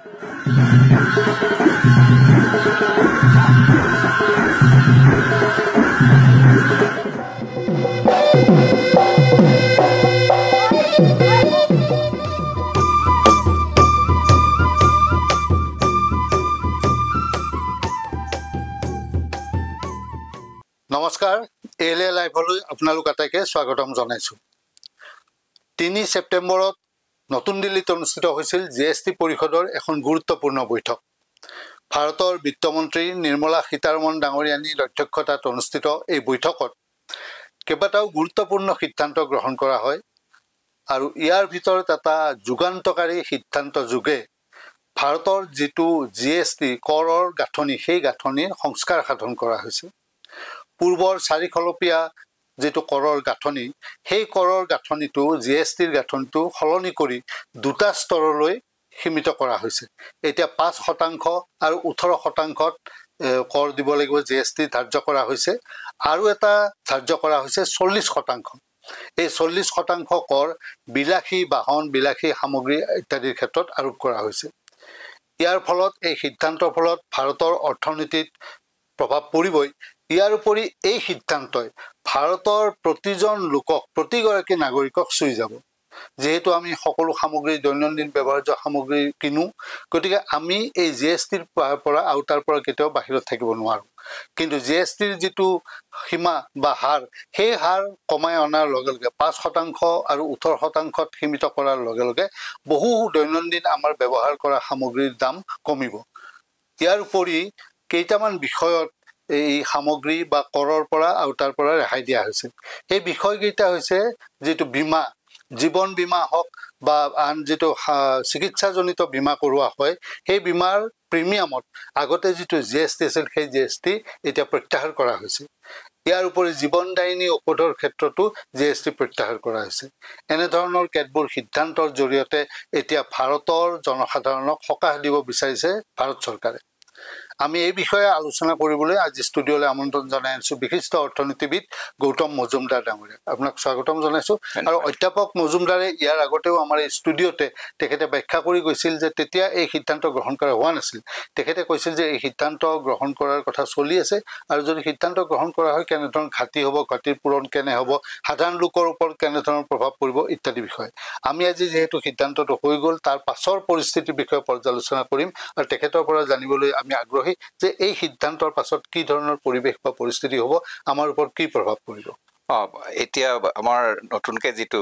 নমস্কাৰ এলে লাইভলৈ আপোনালোক আটাইকে স্বাগতম জনাইছো 3 ছেপ্টেম্বৰত নতুন দিল্লীত অনুষ্ঠিত হৈছিল জিএসটি পৰিষদৰ এখন গুৰুত্বপূৰ্ণ বৈঠক ভাৰতৰ বিত্তমন্ত্ৰী নিৰ্মলা সীতাৰমণ ডাঙৰীয়ানীৰ অধ্যক্ষতাত অনুষ্ঠিত এই বৈঠকত কেইবাটাও গুৰুত্বপূৰ্ণ সিদ্ধান্ত গ্ৰহণ কৰা হয় আৰু ইয়াৰ ভিতৰত এটা যুগান্তকাৰী সিদ্ধান্ত যোগে ভাৰতৰ যেটো জিএসটি কৰৰ গাঁথনি সেই গাঁথনিৰ সংস্কাৰ সাধন কৰা হৈছে পূৰ্বৰ চাৰিখলপীয়া যেটো কৰৰ গাঁথনি সেই কৰৰ গাঁথনিটো জিএসটিৰ গাঁথনিটো সলনি কৰি দুটা স্তৰলৈ সীমিত কৰা হৈছে এতিয়া 5% আৰু 18%ত কৰ দিব লাগিব জিএসটি ধাৰ্য কৰা হৈছে আৰু এটা ধাৰ্য কৰা হৈছে 40% এই 40% কৰ বিলাসী বাহন বিলাসী সামগ্ৰী ইত্যাদিৰ ক্ষেত্ৰত আৰোপ কৰা হৈছে ইয়াৰ ফলত এই সিদ্ধান্তৰ ফলত ভাৰতৰ অৰ্থনীতিত প্ৰভাৱ পৰিবই ইয়াৰ উপৰি এই সিদ্ধান্তই ভাৰতৰ প্ৰতিজন লোকক প্ৰতিগৰাকী নাগৰিকক চুই যাব যেহেতু আমি সকলো সামগ্ৰী দৈনন্দিন ব্যৱহাৰ্য সামগ্ৰী কিনো গতিকে আমি এই জিএসটিৰ পৰা আউটাৰ পৰা কেতিয়াও বাহিৰত থাকিব নোৱাৰো কিন্তু জিএসটিৰ যেটো সীমা বা হাৰ সেই হাৰ কমাই অনাৰ লগে লগে 5% আৰু 18%ত সীমিত কৰাৰ লগে লগে বহু দৈনন্দিন আমাৰ ব্যৱহাৰ কৰা সামগ্ৰীৰ দাম কমিব ইয়াৰ উপৰি কেইটামান বিষয়ত এই সামগ্ৰী বা কৰৰ পৰা আউটাৰ পৰা ৰেহাই দিয়া হৈছে এই বিষয়কেইটা হৈছে যেটো বীমা জীৱন বীমা হওক বা আন যেটো চিকিৎসাজনিত বীমা কৰোৱা হয় সেই বীমাৰ প্ৰিমিয়ামত আগতে যেটো জিএসটি আছিল সেই জিএসটি এতিয়া প্ৰত্যাহাৰ কৰা হৈছে ইয়াৰ উপৰি জীৱনদায়িনী ঔষধৰ ক্ষেত্ৰতো জিএসটি প্ৰত্যাহাৰ কৰা হৈছে এনে ধৰণৰ কেতবোৰ সিদ্ধান্তৰ জৰিয়তে এতিয়া ভাৰতৰ জনসাধাৰণক সকাহ দিব বিচাৰিছে ভাৰত চৰকাৰে আমি এই বিষয়ে আলোচনা কৰিবলৈ আজি ষ্টুডিঅলৈ আমন্ত্ৰণ জনাইছো বিশিষ্ট অৰ্থনীতিবিদ গৌতম মজুমদাৰ ডাঙৰীয়া আপোনাক স্বাগতম জনাইছো আৰু অধ্যাপক মজুমদাৰে ইয়াৰ আগতেও আমাৰ এই ষ্টুডিঅতে তেখেতে ব্যাখ্যা কৰি গৈছিল যে তেতিয়া এই সিদ্ধান্ত গ্ৰহণ কৰা হোৱা নাছিল তেখেতে কৈছিল যে এই সিদ্ধান্ত গ্ৰহণ কৰাৰ কথা চলি আছে আৰু যদি সিদ্ধান্ত গ্ৰহণ কৰা হয় কেনে ধৰণৰ ঘাটি হ'ব ঘাটিৰ পূৰণ কেনে হ'ব সাধাৰণ লোকৰ ওপৰত কেনে ধৰণৰ প্ৰভাৱ পৰিব ইত্যাদি বিষয় আমি আজি যেহেতু সিদ্ধান্তটো হৈ গ'ল তাৰ পাছৰ পৰিস্থিতিৰ বিষয়ে পৰ্যালোচনা কৰিম আৰু তেখেতৰ পৰা জানিবলৈ আমি আগ্ৰহী যে এই সিদ্ধান্তৰ পাছত কি ধৰণৰ পৰিবেশ বা পৰিস্থিতি হ'ব আমাৰ ওপৰত কি প্ৰভাৱ পৰিব এতিয়া আমাৰ নতুনকে যেটো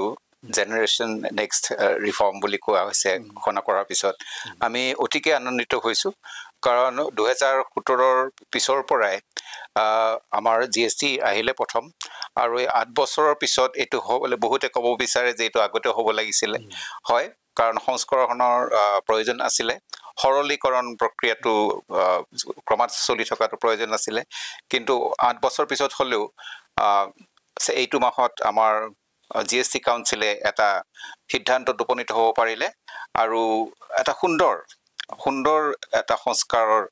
জেনাৰেশন নেক্সট ৰিফৰ্ম বুলি কোৱা হৈছে ঘোষণা কৰাৰ পিছত আমি অতিকে আনন্দিত হৈছো কাৰণ 2017ৰ পিছৰ পৰাই আমাৰ জিএসটি আহিলে প্ৰথম আৰু 8 বছৰৰ পিছত এটো হ'বলে বহুতে ক'ব বিচাৰে যে এটো আগতে হ'ব লাগিছিল হয় কাৰণ সংস্কৰণৰ প্ৰয়োজন আছিল সৰলীকৰণ প্ৰক্ৰিয়াটো ক্ৰমাৎ চলি থকাটো প্ৰয়োজন আছিল কিন্তু 8 বছৰ পিছত হলেও এইটো মাহত আমাৰ জিএসটি কাউন্সিলে এটা সিদ্ধান্তত উপনীত হ'ব পাৰিলে আৰু এটা সুন্দৰ এটা সংস্কাৰৰ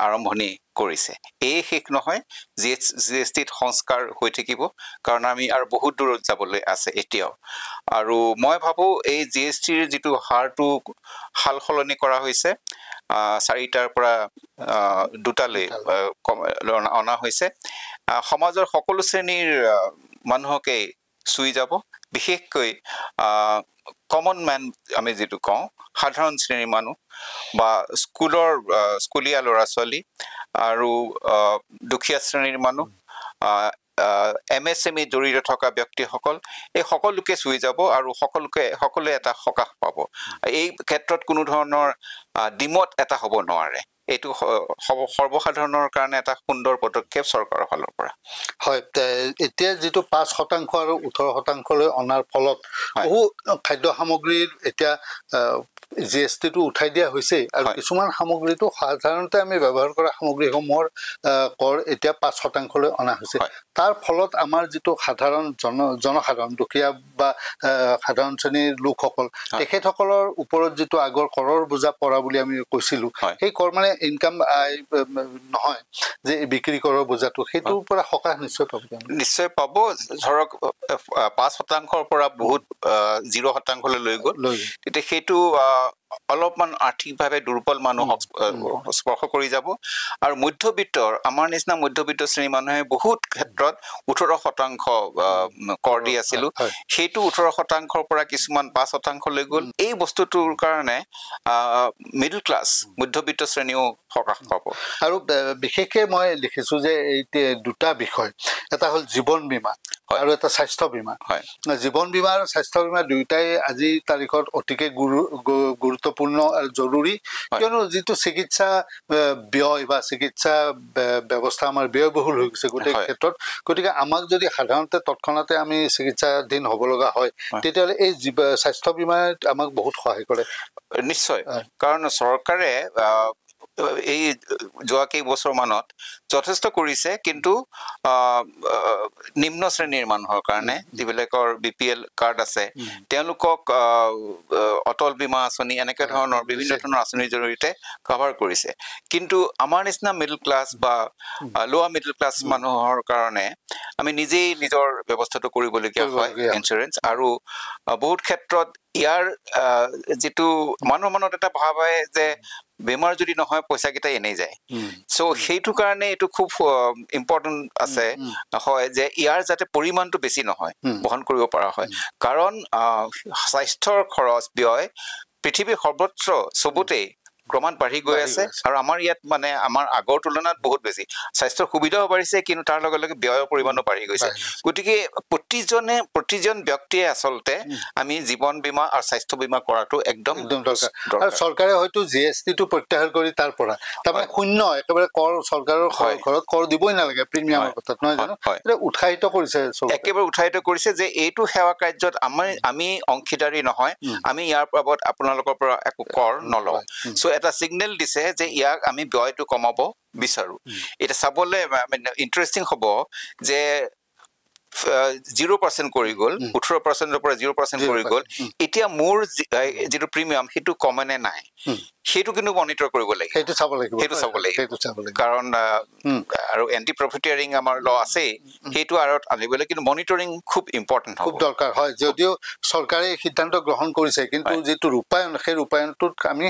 আৰম্ভণি কৰিছে এই শেষ নহয় জিএসটিত সংস্কাৰ হৈ থাকিব কাৰণ আমি আৰু বহুত দূৰত যাবলৈ আছে এতিয়াও আৰু মই ভাবো এই জিএসটিৰ যেটো হাৰটো হাল সলনি কৰা হৈছে 4টাৰ পৰা 2টালৈ অনা হৈছে সমাজৰ সকলো শ্ৰেণীৰ মানুহকে চুই যাব বিশেষকৈ কমন ম্যান আমি যেটো কওঁ সাধাৰণ শ্ৰেণীৰ মানুহ বা স্কুলীয়া ল'ৰা ছোৱালী আৰু দুখীয়া শ্ৰেণীৰ মানুহ এমএসএমই জড়িত থকা ব্যক্তিসকল এই সকলোকে চুই যাব আৰু সকলোৱে এটা সকাহ পাব এই ক্ষেত্ৰত কোনো ধৰণৰ ডিমত এটা হ'ব নোৱাৰে এটো সৰ্বসাধাৰণৰ কাৰণে এটা সুন্দৰ পদক্ষেপ চৰকাৰৰ ফালৰ পৰা হয় এতিয়া যেটো 5% আৰু 18% লৈ অনাৰ ফলত বহু খাদ্য সামগ্ৰীৰ এতিয়া জিএসটিটো উঠাই দিয়া হৈছে আৰু কিছুমান সামগ্ৰীটো সাধাৰণতে আমি ব্যৱহাৰ কৰা সামগ্ৰীসমূহৰ কৰ এতিয়া 5% লৈ অনা হৈছে তাৰ ফলত আমাৰ যেটো সাধাৰণ জনসাধাৰণ দুখীয়া বা সাধাৰণ শ্ৰেণীৰ লোকসকল তেখেতসকলৰ ওপৰত যেটো আগৰ কৰৰ বোজা পৰা বুলি আমি কৈছিলো সেই কৰ মানে ইনকাম নহয় যে বিক্ৰী কৰৰ বোজাটো হেতুৰ পৰা সকাহ নিশ্চয় পাব ধৰক 5%ৰ পৰা বহুত 0% লৈ গ'ল তেতিয়া হেতু অলপমান আৰ্থিকভাৱে দুৰ্বল মানুহক স্পৰ্শ কৰি যাব আৰু মধ্যবিত্তৰ আমাৰ নিচিনা মধ্যবিত্ত শ্ৰেণীৰ মানুহে বহুত ক্ষেত্ৰত 18% কৰ দি আছিলো সেইটো 18%ৰ পৰা কিছুমান 5% লৈ গ'ল এই বস্তুটোৰ কাৰণে মিডল ক্লাছ মধ্যবিত্ত শ্ৰেণীও সকাহ পাব আৰু বিশেষকৈ মই লিখিছো যে এই দুটা বিষয় এটা হ'ল জীৱন বীমা আৰু এটা স্বাস্থ্য বীমা জীৱন বীমা আৰু স্বাস্থ্য বীমা দুয়োটাই আজিৰ তাৰিখত অতিকে গুৰুত্বপূৰ্ণ আৰু জৰুৰী কিয়নো যিটো চিকিৎসা ব্যয় বা চিকিৎসা ব্যৱস্থা আমাৰ ব্যয়বহুল হৈ গৈছে গোটেই ক্ষেত্ৰত গতিকে আমাক যদি সাধাৰণতে তৎক্ষণাতে আমি চিকিৎসাধীন হ'ব লগা হয় তেতিয়াহ'লে এই স্বাস্থ্য বীমাই আমাক বহুত সহায় কৰে নিশ্চয় কাৰণ চৰকাৰে এই যোৱা কেইবছৰ মানত যথেষ্ট কৰিছে কিন্তু নিম্ন শ্ৰেণীৰ মানুহৰ কাৰণে যিবিলাকৰ BPL কাৰ্ড আছে তেওঁলোকক অটল বীমা আঁচনি এনেকে ধৰণৰ বিভিন্ন ধৰণৰ আঁচনিৰ জৰিয়তে কভাৰ কৰিছে কিন্তু আমাৰ নিচিনা মিডল ক্লাছ বা লোৱাৰ মিডল ক্লাছ মানুহৰ কাৰণে আমি নিজেই নিজৰ ব্যৱস্থাটো কৰিবলগীয়া হয় ইঞ্চুৰেঞ্চ আৰু বহুত ক্ষেত্ৰত ইয়াৰ যিটো মানুহৰ মনত এটা ভাৱ হয় যে বেমাৰ যদি নহয় পইচাকেইটা এনেই যায় সো সেইটো কাৰণে এইটো খুব ইম্পৰ্টেণ্ট আছে হয় যে ইয়াৰ যাতে পৰিমাণটো বেছি নহয় বহন কৰিব পৰা হয় কাৰণ স্বাস্থ্যৰ খৰচ ব্যয় পৃথিৱীৰ সৰ্বত্ৰ চবতেই ক্ৰমাৎ বাঢ়ি গৈ আছে আৰু আমাৰ ইয়াত মানে আমাৰ আগৰ তুলনাত বহুত বেছি স্বাস্থ্যৰ সুবিধাও বাঢ়িছে কিন্তু তাৰ লগে লগে ব্যয়ৰ পৰিমাণো বাঢ়ি গৈছে গতিকে প্ৰতিজন ব্যক্তিয়ে আচলতে আমি জীৱন বীমা আৰু স্বাস্থ্য বীমা কৰাটো একদম দৰকাৰ আৰু চৰকাৰে হয়তো GST-টো প্ৰত্যাহাৰ কৰি তাৰ পৰা তাৰমানে শূন্য একেবাৰে কৰ চৰকাৰৰ ঘৰত কৰ দিবই নালাগে প্ৰিমিয়ামৰ কথাত নহয় জানো এটা উৎসাহিত কৰিছে একেবাৰে উৎসাহিত কৰিছে যে এইটো সেৱা কাৰ্যত আমি অংশীদাৰী নহয় আমি ইয়াৰ বাবদ আপোনালোকৰ পৰা একো কৰ নলওঁ সো এটা সিগনেল দিছে যে ইয়াক আমি ব্যয়টো কমাব বিচাৰো এটা চাবলৈ ইন্টাৰেষ্টিং হ'ব যে 0% কৰি গ'ল 18%ৰ পৰা 0% কৰি গ'ল এতিয়া মোৰ যিটো প্ৰিমিয়াম সেইটো কমনে নাই সেইটো কিন্তু মনিটৰ কৰিব লাগে সেইটো চাব লাগিব কাৰণ আৰু এন্টি প্ৰফিটিয়াৰিং আমাৰ ল আছে সেইটো আৰত আনিবলৈ কিন্তু মনিটৰিং খুব ইম্পৰ্টেণ্ট খুব দৰকাৰ হয় যদিও চৰকাৰে সিদ্ধান্ত গ্ৰহণ কৰিছে কিন্তু যিটো ৰূপায়ণ সেই ৰূপায়ণটোত আমি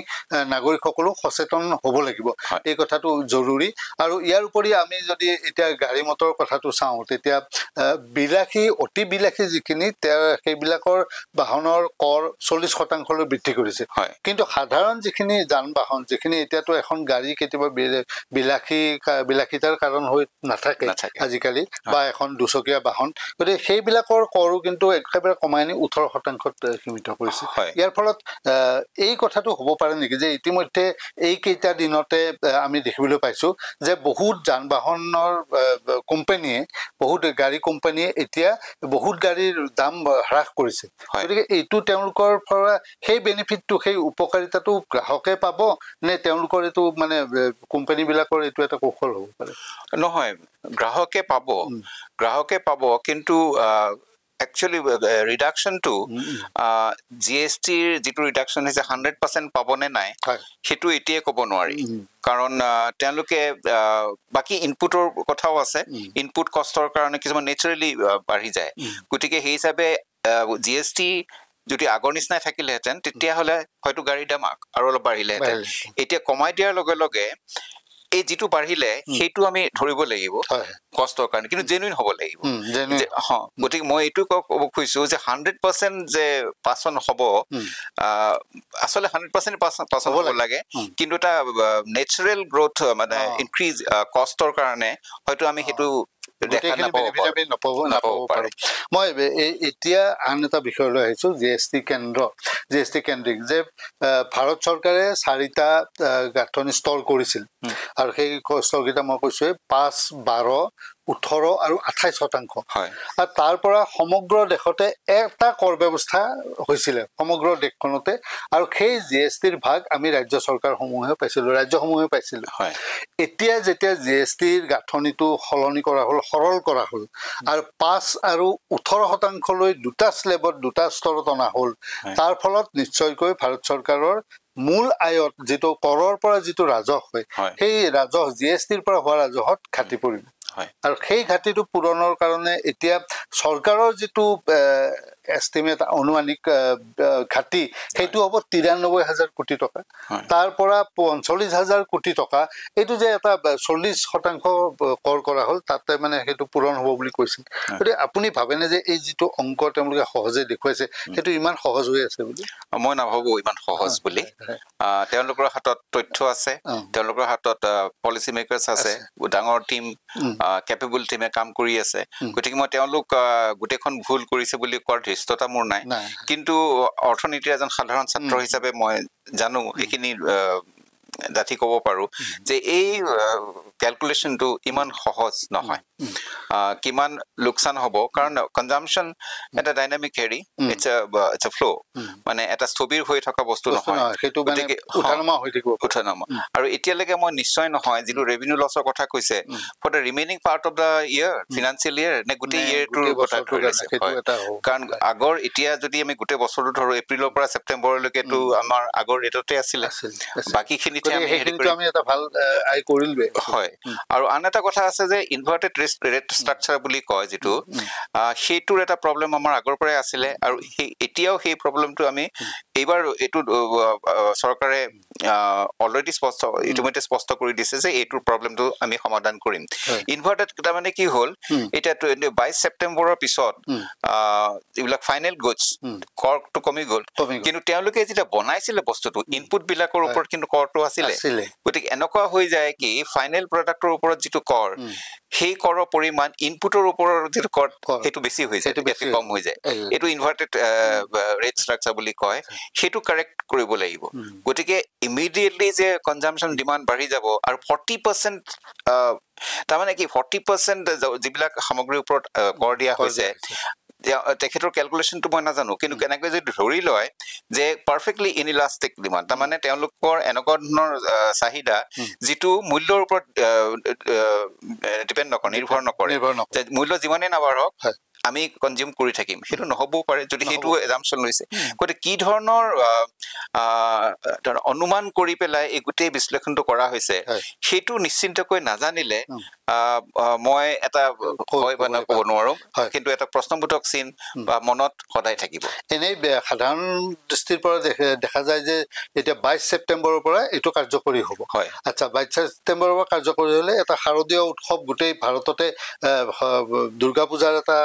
নাগৰিকসকলো সচেতন হ'ব লাগিব এই কথাটো জৰুৰী আৰু ইয়াৰ উপৰি আমি যদি এতিয়া গাড়ী মটৰৰ কথাটো চাওঁ তেতিয়া অতি বিলাসী যিখিনি সেইবিলাকৰ বাহনৰ কৰ 40% বৃদ্ধি কৰিছে কিন্তু সাধাৰণ যিখিনি যান বাহন যিখিনি এতিয়াতো এখন গাড়ী কেতিয়াবা বিলাসিতাৰ কাৰণ হৈ নাথাকে আজিকালি বা এখন দুচকীয়া বাহন গতিকে সেইবিলাকৰ কৰো কিন্তু একেবাৰে কমাই নি 18%ত সীমিত কৰিছে ইয়াৰ ফলত এই কথাটো হ'ব পাৰে নেকি যে ইতিমধ্যে এই কেইটা দিনতে আমি দেখিবলৈ পাইছো যে বহুত যান বাহনৰ কোম্পানীয়ে বহুত গাড়ী কোম্পানীয়ে এতিয়া বহুত গাড়ীৰ দাম হ্ৰাস কৰিছে গতিকে এইটো তেওঁলোকৰ পৰা সেই বেনিফিটটো সেই উপকাৰিতাটো গ্ৰাহকে পাব নে তেওঁলোকৰ এইটো মানে কোম্পানীবিলাকৰ এইটো এটা কৌশল হ'ব পাৰে নহয় গ্ৰাহকে পাব কিন্তু actually reduction to GST যিটো ৰিডাকশন হৈছে 100% পাবনে নাই সেইটো এতিয়াই ক'ব নোৱাৰি কাৰণ তেওঁলোকে বাকি ইনপুটৰ কথাও আছে ইনপুট কষ্টৰ কাৰণে কিছুমান নেচাৰেলি বাঢ়ি যায় গতিকে সেই হিচাপে GST যদি আগৰ নিচিনাই থাকিলেহেঁতেন তেতিয়াহ'লে হয়তো গাড়ীৰ দাম আৰু অলপ বাঢ়িলেহেঁতেন এতিয়া কমাই দিয়াৰ লগে লগে এই যিটো বাঢ়িলে সেইটো আমি ধৰিব লাগিব কষ্টৰ কাৰণে কিন্তু জেনুইন হ'ব লাগিব গতিকে মই এইটো ক'ব খুজিছো যে 100% যে পাচন হ'ব আচলতে 100% পাচন হ'ব লাগে কিন্তু এটা নেচাৰেল গ্ৰোথ মানে ইনক্ৰিজ কষ্টৰ কাৰণে হয়তো আমি সেইটো মই এতিয়া আন এটা বিষয়লৈ আহিছো GST কেন্দ্ৰিক যে ভাৰত চৰকাৰে 4টা গাঁথনি স্থল কৰিছিল আৰু সেই স্থলকেইটা মই কৈছো 5, 12, 18 আৰু 28% আৰু তাৰ পৰা সমগ্ৰ দেশতে এটা কৰ ব্যৱস্থা হৈছিলে সমগ্ৰ দেশখনতে আৰু সেই GSTৰ ভাগ আমি ৰাজ্যসমূহে পাইছিলো এতিয়া যেতিয়া GSTৰ গাঁথনিটো সলনি কৰা হ'ল সৰল কৰা হ'ল আৰু 5 আৰু 18% লৈ দুটা স্লেবত দুটা স্তৰত অনা হ'ল তাৰ ফলত নিশ্চয়কৈ ভাৰত চৰকাৰৰ মূল আয়ত যিটো কৰৰ পৰা যিটো ৰাজহ হয় সেই ৰাজহ GSTৰ পৰা হোৱা ৰাজহত ঘাটি পৰিব আৰু সেই ঘাটিটো পূৰণৰ কাৰণে এতিয়া চৰকাৰৰ যিটো এষ্টিমেট অনুমানিক ঘাটি সেইটো হ'ব 93,000 কোটি টকা তাৰ পৰা 45,000 কোটি টকা এইটো যে এটা 40% কৰ কৰা হ'ল তাতে মানে সেইটো পূৰণ হ'ব বুলি কৈছিল গতিকে আপুনি ভাবেনে যে এই যিটো অংক তেওঁলোকে সহজে দেখুৱাইছে সেইটো ইমান সহজ হৈ আছে বুলি মই নাভাবো ইমান সহজ বুলি তেওঁলোকৰ হাতত তথ্য আছে তেওঁলোকৰ হাতত পলিচি মেকাৰ্ছ আছে ডাঙৰ টিম কেপেবল টিমে কাম কৰি আছে গতিকে মই তেওঁলোক গোটেইখন ভুল কৰিছে বুলি কোৱাৰ ধৃষ্টতা মোৰ নাই কিন্তু অৰ্থনীতিৰ এজন সাধাৰণ ছাত্ৰ হিচাপে মই জানো এইখিনি দাঁতি ক'ব পাৰো যে এই ক্যালকুলেশনটো ইমান সহজ নহয় কিমান লোকসান হ'ব কাৰণ কনজাম্পশন এটা ডাইনামিক হেৰি ইটস আ ফ্লো মানে এটা স্থবিৰ হৈ থকা বস্তু নহয় সেইটো মানে উঠানামা হৈ থাকিব উঠানামা আৰু এতিয়ালৈকে মই নিশ্চয় নহয় যিটো ৰেভিনিউ লছৰ কথা কৈছে for the remaining part of the year financial year নে গোটেই ইয়াৰটোৰ কথা কৈছে কাৰণ আগৰ এতিয়া যদি আমি গোটেই বছৰটো ধৰো এপ্ৰিলৰ পৰা ছেপ্টেম্বৰলৈকেতো আমাৰ আগৰ ৰেটতে আছিল বাকিখিনিতে আমি এটা ভাল আই কৰিলবে হয় আৰু আন এটা কথা আছে যে ইনভাৰ্টেড ৰেট ষ্ট্ৰাকচাৰ বুলি কয় যেটো সেইটোৰ এটা প্ৰবলেম আমাৰ আগৰ পৰাই আছিল আৰু এতিয়াও সেই প্ৰবলেমটো আমি এইবাৰ এটো চৰকাৰে অলৰেডি ইতিমধ্যে স্পষ্ট কৰি দিছে যে এইটোৰ প্ৰবলেমটো আমি সমাধান কৰিম ইনভাৰ্টেড এটা মানে কি হ'ল এটা 22 ছেপ্টেম্বৰৰ পিছত এইবিলাক ফাইনেল গুডছ কৰটো কমি গ'ল কিন্তু তেওঁলোকে যেটা বনাইছিল বস্তুটো ইনপুট বিলাকৰ ওপৰত কিন্তু কৰটো আছিল গতিকে এনেকুৱা হৈ যায় কি ফাইনেল প্ৰডাক্টৰ ওপৰত যেটো কৰ সেই কৰৰ পৰিমাণ ইনপুটৰ ওপৰত যেটো কৰ হেতু বেছি হৈ যায় বেছি কম হৈ যায় এটো ইনভাৰ্টেড ৰেট ষ্ট্ৰাকচাৰ বুলি কয় হেতু কাৰেক্ট কৰিব লাগিব গতিকে ইমিডিয়েটলি যে কনজাম্পশন ডিমান্ড বাঢ়ি যাব আৰু 40% তাৰমানে কি 40% যিবিলাক সামগ্ৰীৰ ওপৰত কৰ দিয়া হৈছে তেখেতৰ ক্যালকুলেশনটো মই নাজানো কিন্তু কেনেকৈ যদি ধৰি লয় যে পাৰফেক্টলি ইনইলাস্টিক ডিমান্ড তাৰমানে তেওঁলোকৰ এনেকুৱা ধৰণৰ চাহিদা যেটো মূল্যৰ ওপৰত ডিপেন্ড নকৰে নিৰ্ভৰ নকৰে মূল্য যিমানে নাবাঢ়ক আমি কনজিউম কৰি থাকিম হেতু নহবও পাৰে যদি হেতু এজাম্পশন লৈছে গতে কি ধৰণৰ অনুমান কৰি পেলাই এই গোটেই বিশ্লেষণটো কৰা হৈছে হেতু নিশ্চিন্তকৈ নাজানিলে মই এটা হয় বা ক'ব নোৱাৰো কিন্তু এটা প্ৰশ্নবোধক চিন বা মনত সদায় থাকিব এনেই সাধাৰণ দৃষ্টিৰ পৰা দেখা যায় যে এতিয়া 22 ছেপ্টেম্বৰৰ পৰা এটো কাৰ্যকৰী হ'ব আচ্ছা 22 ছেপ্টেম্বৰৰ পৰা কাৰ্যকৰী হ'লে এটা শাৰদীয় উৎসৱ গোটেই ভাৰততে দুৰ্গা পূজাৰ এটা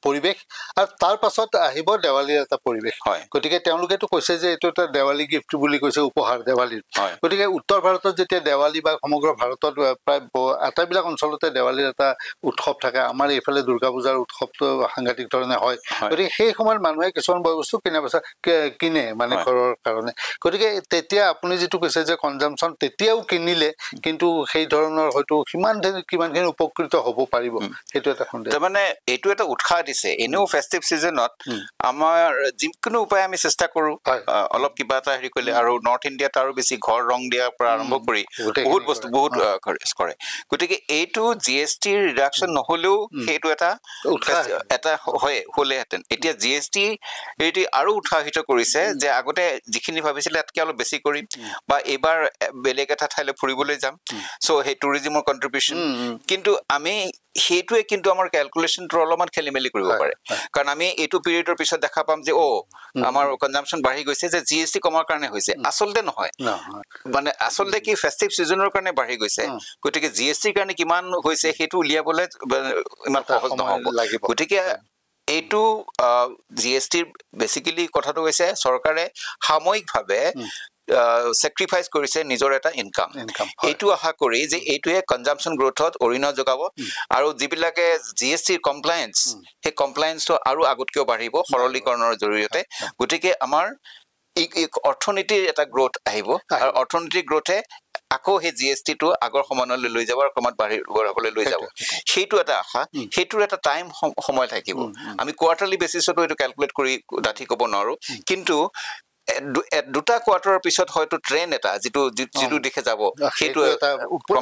পৰিবেশ আৰু তাৰ পাছত আহিব দেৱালীৰ এটা পৰিবেশ গতিকে তেওঁলোকেতো কৈছে যে এটো এটা দেৱালী গিফ্ট বুলি কৈছে উপহাৰ দেৱালীৰ গতিকে উত্তৰ ভাৰতত যেতিয়া দেৱালী বা সমগ্ৰ ভাৰতত প্ৰায় আটাইবিলাক অঞ্চলতে দেৱালীৰ এটা উৎসৱ থাকে আমাৰ এইফালে দুৰ্গা পূজাৰ উৎসৱটো সাংঘাতিক ধৰণে হয় গতিকে সেই সময়ত মানুহে কিছুমান বস্তু কিনে মানে ঘৰৰ কাৰণে গতিকে তেতিয়া আপুনি যেটো কৈছে যে কনজাম্পশন তেতিয়াও কিনিলে কিন্তু সেই ধৰণৰ হয়তো কিমানখিনি উপকৃত হ'ব পাৰিব সেইটো এটা সন্দেহ মানে এইটো এটা উৎসাহ দিছে এনেও ফেষ্টিভ সিজনত আমাৰ যিকোনো উপায় আমি চেষ্টা কৰো অলপ কিবা এটা হেৰি কৰিলে আৰু নৰ্থ ইণ্ডিয়াত আৰু বেছি ঘৰ ৰং দিয়াৰ পৰা আৰম্ভ কৰি বহুত বস্তু বহুত খৰচ কৰে গতিকে এইটো জিএসটি ৰিডাকচন নহলেও সেইটো এটা হয় হলেহেঁতেন এতিয়া জিএসটি এটি আৰু উৎসাহিত কৰিছে যে আগতে যিখিনি ভাবিছিলে তাতকৈ অলপ বেছি কৰিম বা এইবাৰ বেলেগ এটা ঠাইলৈ ফুৰিবলৈ যাম সো সেই টুৰিজমৰ কন্ট্ৰিবিউশন কিন্তু আমি হেতুৱে কিন্তু আমাৰ ক্যালকুলেশনটো অলপমান খেলিমেলি কৰিব পাৰে কাৰণ আমি এইটো পিৰিয়ডৰ পিছত দেখা পাম যে আমাৰ কনজাম্পশন বাঢ়ি গৈছে যে জিএসটি কমাৰ কাৰণে হৈছে আসলতে নহয় মানে আসলতে কি ফেষ্টিভ সিজনৰ কাৰণে বাঢ়ি গৈছে গতিকে জিএসটিৰ কাৰণে কিমান হৈছে হেতু উলিয়াবলৈ ইমান সহজ নহব গতিকে এইটো জিএসটিৰ বেসিক্যালি কথাটো হৈছে চৰকাৰে সাময়িকভাৱে স্যাক্ৰিফাইস কৰিছে নিজৰ এটা ইনকাম এইটো আশা কৰি যে এইটোৱে কনজাম্পশন গ্ৰোথত অৰিহণা যোগাব আৰু যিবিলাকে জিএসটিৰ কমপ্লায়েন্স হে কমপ্লায়েন্সটো আৰু আগতকৈ বাঢ়িব সৰলীকৰণৰ জৰিয়তে গতিকে আমাৰ অৰ্থনীতিৰ এটা গ্ৰোথ আহিব আৰু অৰ্থনীতিৰ গ্ৰোথে আকৌ হে জিএসটি টো আগৰ সমানলৈ লৈ যাব আৰু ক্ৰমাৎ বাঢ়িবলৈ লৈ যাব সেইটো এটা আশা সেইটোৰ এটা টাইম সময় থাকিব আমি কোৱাৰ্টাৰলি বেসিছত এইটো ক্যালকুলেট কৰি দাঁতি ক'ব নোৱাৰো কিন্তু দুটা কোৱাৰ্টাৰৰ পিছত হয়তো ট্ৰেন এটা যিটো দিশে যাব সেইটো এটা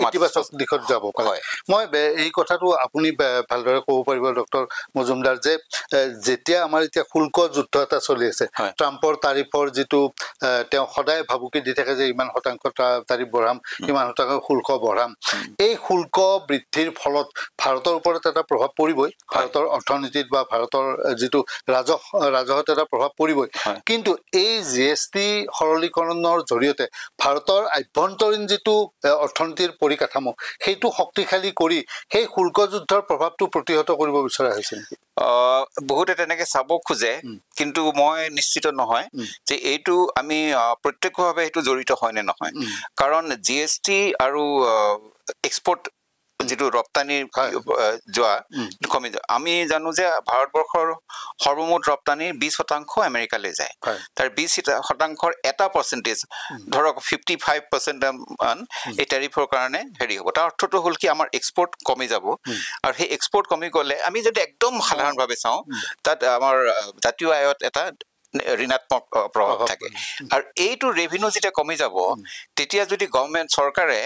ইতিবাচক দিশত যাব পাৰে মই এই কথাটো আপুনি ভালদৰে ক'ব পাৰিব ডক্টৰ মজুমদাৰ যে যেতিয়া আমাৰ এতিয়া শুল্ক যুদ্ধ এটা চলি আছে ট্ৰাম্পৰ তাৰিফৰ যিটো তেওঁ সদায় ভাবুকি দি থাকে যে ইমান শতাংশ তাৰিফ বঢ়াম ইমান শতাংশ শুল্ক বঢ়াম এই শুল্ক বৃদ্ধিৰ ফলত ভাৰতৰ ওপৰত এটা প্ৰভাৱ পৰিবই ভাৰতৰ অৰ্থনীতিত বা ভাৰতৰ যিটো ৰাজহত এটা প্ৰভাৱ পৰিবই কিন্তু এই জিএছটি সৰলীকৰণৰ জৰিয়তে ভাৰতৰ আভ্যন্তৰীণ যিটো অৰ্থনীতিৰ পৰিকাঠামো সেইটো শক্তিশালী কৰি সেই শুল্ক যুদ্ধৰ প্ৰভাৱটো প্ৰতিহত কৰিব বিচৰা হৈছে নেকি বহুতে তেনেকে চাব খোজে কিন্তু মই নিশ্চিত নহয় যে এইটো আমি প্ৰত্যক্ষভাৱে এইটো জড়িত হয় নে নহয় কাৰণ জিএছটি আৰু এক্সপৰ্ট যিটো ৰপ্তানিৰ যোৱা কমি যায় আমি জানো যে ভাৰতবৰ্ষৰ সৰ্বমুঠ ৰপ্তানিৰ 20% আমেৰিকালৈ যায় তাৰ 20%ৰ এটা পাৰ্চেণ্টেজ ধৰক 55% এই টেৰিফৰ কাৰণে হেৰি হ'ব তাৰ অৰ্থটো হ'ল কি আমাৰ এক্সপৰ্ট কমি যাব আৰু সেই এক্সপৰ্ট কমি গ'লে আমি যদি একদম সাধাৰণভাৱে চাওঁ তাত আমাৰ জাতীয় আয়ত এটা ঋণাত্মক প্ৰভাৱ থাকে আৰু এইটো ৰেভিনিউ যেতিয়া কমি যাব তেতিয়া যদি গভৰ্ণমেণ্ট চৰকাৰে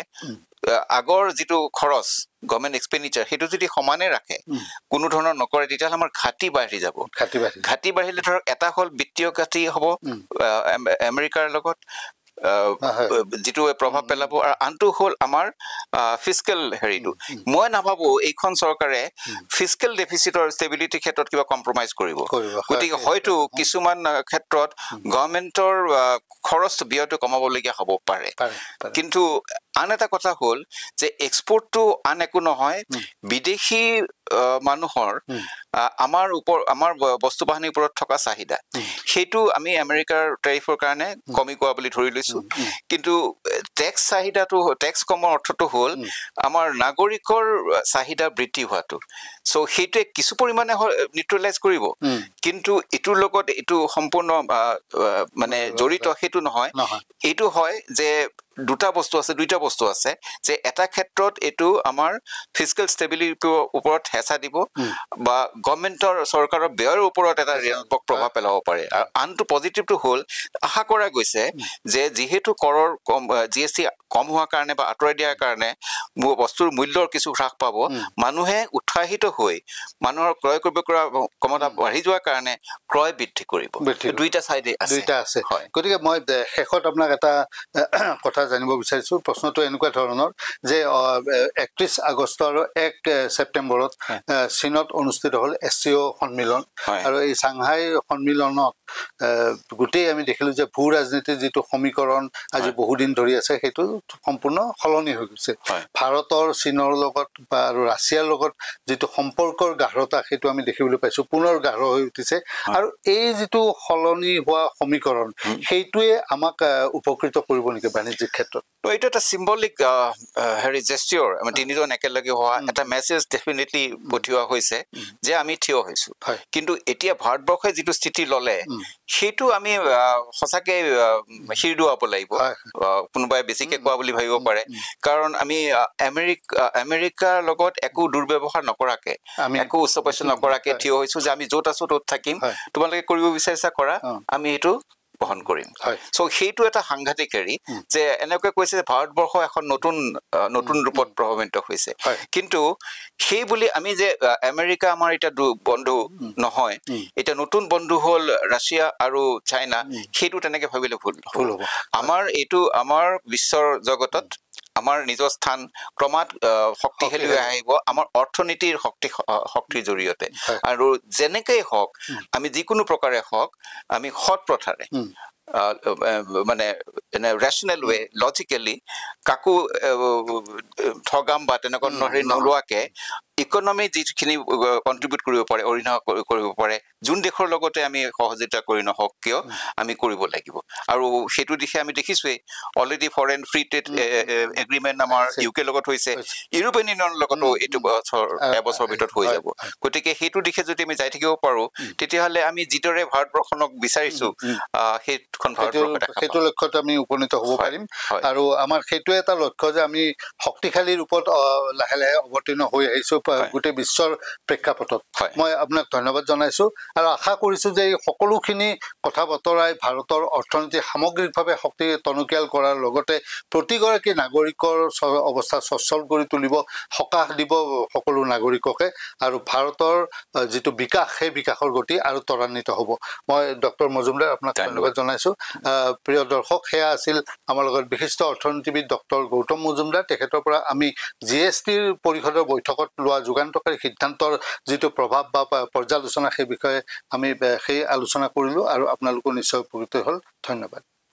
আগৰ যিটো খৰচ গভৰ্ণমেণ্ট এক্সপেণ্ডিচাৰ সেইটো যদি সমানে ৰাখে কোনো ধৰণৰ নকৰে তেতিয়াহ'লে আমাৰ ঘাটি বাঢ়ি যাব ঘাটি বাঢ়িলে ধৰক এটা হ'ল বিত্তীয় ঘাটি হ'ব আমেৰিকাৰ লগত যিটো প্ৰভাৱ পেলাব আৰু আনটো হ'ল আমাৰ ফিস্কেল হেৰিটো মই নাভাবো এইখন চৰকাৰে ফিস্কেল ডেফিচিটৰ ষ্টেবিলিটিৰ ক্ষেত্ৰত কিবা কম্প্ৰমাইজ কৰিব গতিকে হয়তো কিছুমান ক্ষেত্ৰত গভৰ্ণমেণ্টৰ খৰচ ব্যয়টো কমাবলগীয়া হ'ব পাৰে কিন্তু আন এটা কথা হ'ল যে এক্সপৰ্টটো আন একো নহয় বিদেশী মানুহৰ আমাৰ বস্তু বাহিনীৰ ওপৰত থকা চাহিদা সেইটো আমি আমেৰিকাৰ টেৰিফৰ কাৰণে কমি কোৱা বুলি ধৰি লৈছো কিন্তু টেক্স চাহিদাটো টেক্স কমৰ অৰ্থটো হ'ল আমাৰ নাগৰিকৰ চাহিদা বৃদ্ধি হোৱাটো চ' সেইটোৱে কিছু পৰিমাণে নিউট্ৰেলাইজ কৰিব কিন্তু ইটোৰ লগত এইটো সম্পূৰ্ণ মানে জড়িত সেইটো নহয় এইটো হয় যে দুটা বস্তু আছে যে এটা ক্ষেত্ৰত এইটো আমাৰ ফিস্কেল ষ্টেবিলিটিৰ ওপৰত হেঁচা দিব বা গভৰ্ণমেণ্টৰ চৰকাৰৰ ব্যয়ৰ ওপৰত এটা ঋণাত্মক প্ৰভাৱ পেলাব পাৰে আৰু আনটো পজিটিভটো হ'ল আশা কৰা গৈছে যে যিহেতু কৰৰ জিএছটি কম হোৱাৰ কাৰণে বা আঁতৰাই দিয়াৰ কাৰণে বস্তুৰ মূল্যৰ কিছু হ্ৰাস পাব মানুহে উৎসাহিত হৈ মানুহৰ ক্ৰয় কৰিব পৰা ক্ষমতা বাঢ়ি যোৱাৰ কাৰণে ক্ৰয় বৃদ্ধি কৰিব দুইটা চাইডে আছে গতিকে মই শেষত আপোনাক এটা কথা জানিব বিচাৰিছো প্ৰশ্নটো এনেকুৱা ধৰণৰ যে 31 আগষ্ট আৰু 1 ছেপ্টেম্বৰত চীনত অনুষ্ঠিত হ'ল এছচিঅ সন্মিলন আৰু এই চাংহাই সন্মিলনত গোটেই আমি দেখিলো যে ভূ ৰাজনীতিৰ যিটো সমীকৰণ আজি বহুদিন ধৰি আছে সেইটো সম্পূৰ্ণ সলনি হৈ গৈছে ভাৰতৰ চীনৰ লগত বা আৰু ৰাছিয়াৰ লগত যিটো সম্পৰ্কৰ গাঢ়তা সেইটো আমি দেখিবলৈ পাইছো পুনৰ গাঢ় হৈ উঠিছে আৰু এই যিটো সলনি হোৱা সমীকৰণ সেইটোৱে আমাক উপকৃত কৰিব নেকি বাণিজ্যিক ক্ষেত্ৰত এইটো এটা চিম্বলিক হেৰি জেষ্টিয়ৰ আমি তিনিজন একেলগে হোৱা এটা মেছেজ ডেফিনেটলি পঠিওৱা হৈছে যে আমি থিয় হৈছো কিন্তু এতিয়া ভাৰতবৰ্ষই যিটো স্থিতি ল'লে সেইটো আমি সঁচাকে শিৰ দোৱাব লাগিব কোনোবাই বেছিকে কোৱা বুলি ভাবিব পাৰে কাৰণ আমি আমেৰিকাৰ লগত একো দুৰ্ব্যৱহাৰ নকৰাকে একো উচ্চপস্য নকৰাকে থিয় হৈছো যে আমি য'ত আছো ত'ত থাকিম তোমালোকে কৰিব বিচাৰিছা কৰা আমি এইটো বহন কৰিম চ' সেইটো এটা সাংঘাতিক হেৰি যে এনেকৈ কৈছে যে ভাৰতবৰ্ষ এখন নতুন ৰূপত প্ৰভাৱিত হৈছে কিন্তু সেই বুলি আমি যে আমেৰিকা আমাৰ এতিয়া বন্ধু নহয় এতিয়া নতুন বন্ধু হ'ল ৰাছিয়া আৰু চাইনা সেইটো তেনেকে ভাবিলে ভুল হ'ব আমাৰ বিশ্বৰ জগতত আমাৰ নিজৰ স্থান ক্ৰমাৎ শক্তিশালী হৈ আহিব আমাৰ অৰ্থনীতিৰ শক্তিৰ জৰিয়তে আৰু যেনেকৈ হওক আমি যিকোনো প্ৰকাৰে হওক আমি সৎ প্ৰথাৰে মানে ৰেচনেল ৱে লজিকেলি কাকো ঠগাম বা তেনেকুৱা হেৰি নোলোৱাকে ইকনমি যিখিনি কণ্ট্ৰিবিউট কৰিব পাৰে অৰিহণা কৰিব পাৰে যোন দেশৰ লগতে আমি সহযোগিতা কৰি নহওক কিয় আমি কৰিব লাগিব আৰু সেইটো দিশে আমি দেখিছোৱেই already foreign free trade agreement আমাৰ ইউকে লগত হৈছে ইউৰোপিয়ান ইউনিয়নৰ লগতো এইটো এবছৰৰ ভিতৰত হৈ যাব গতিকে সেইটো দিশে যদি আমি যাই থাকিব পাৰোঁ তেতিয়াহ'লে আমি যিদৰে ভাৰতবৰ্ষক বিচাৰিছো সেইটো লক্ষ্যত আমি উপনীত হ'ব পাৰিম আৰু আমাৰ সেইটোৱে এটা লক্ষ্য যে আমি শক্তিশালী ৰূপত লাহে লাহে অৱতীৰ্ণ হৈ আহিছো গোটেই বিশ্বৰ প্ৰেক্ষাপটত মই আপোনাক ধন্যবাদ জনাইছোঁ আৰু আশা কৰিছোঁ যে এই সকলোখিনি কথা বতৰাই ভাৰতৰ অৰ্থনীতি সামগ্ৰিকভাৱে শক্তি টনকিয়াল কৰাৰ লগতে প্ৰতিগৰাকী নাগৰিকৰ অৱস্থা সচ্ছল কৰি তুলিব সকাহ দিব সকলো নাগৰিককে আৰু ভাৰতৰ যিটো বিকাশ সেই বিকাশৰ গতি আৰু ত্বৰান্বিত হ'ব মই ডক্টৰ মজুমদাৰ আপোনাক ধন্যবাদ জনাইছোঁ প্ৰিয় দৰ্শক সেয়া আছিল আমাৰ লগত বিশিষ্ট অৰ্থনীতিবিদ ডক্টৰ গৌতম মজুমদাৰ তেখেতৰ পৰা আমি জিএছটিৰ পৰিষদৰ বৈঠকত লোৱা যুগান্তকাৰী সিদ্ধান্তৰ যিটো প্ৰভাৱ বা পৰ্যালোচনা সেই বিষয়ে আমি সেই আলোচনা কৰিলোঁ আৰু আপোনালোকো নিশ্চয় উপকৃত হ'ল ধন্যবাদ